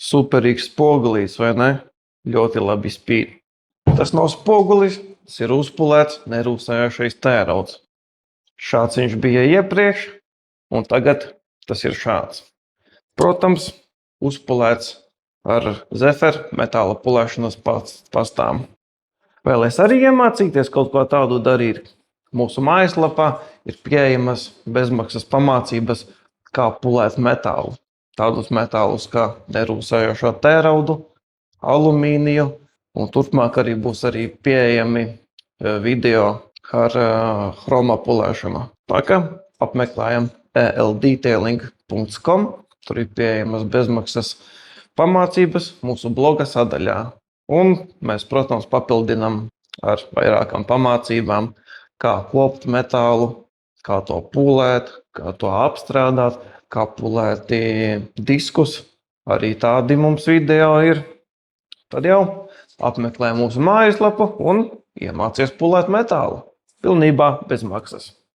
Superīgs spogulīts, vai ne? Ļoti labi spīd. Tas nav spogulis, tas ir uzpulēts nerūsējošais tērauds. Šāds viņš bija iepriekš, un tagad tas ir šāds. Protams, uzpulēts ar Zefer metāla pulēšanas pastām. Vēlies arī iemācīties kaut ko tādu darīt? Mūsu mājaslapā ir pieejamas bezmaksas pamācības, kā pulēt metālu. Tādus metālus kā nerūsējošo tēraudu, alumīniju, un turpmāk arī būs arī pieejami video ar chroma pulēšanu. Tā kā apmeklējam eldetailing.com, tur ir pieejamas bezmaksas pamācības mūsu bloga sadaļā. Un mēs, protams, papildinām ar vairākām pamācībām, kā kopt metālu, kā to pulēt, kā to apstrādāt, kā pulēt diskus. Arī tādi mums video ir. Tad jau apmeklē mūsu mājaslapu un iemācies pulēt metālu. Pilnībā bez maksas.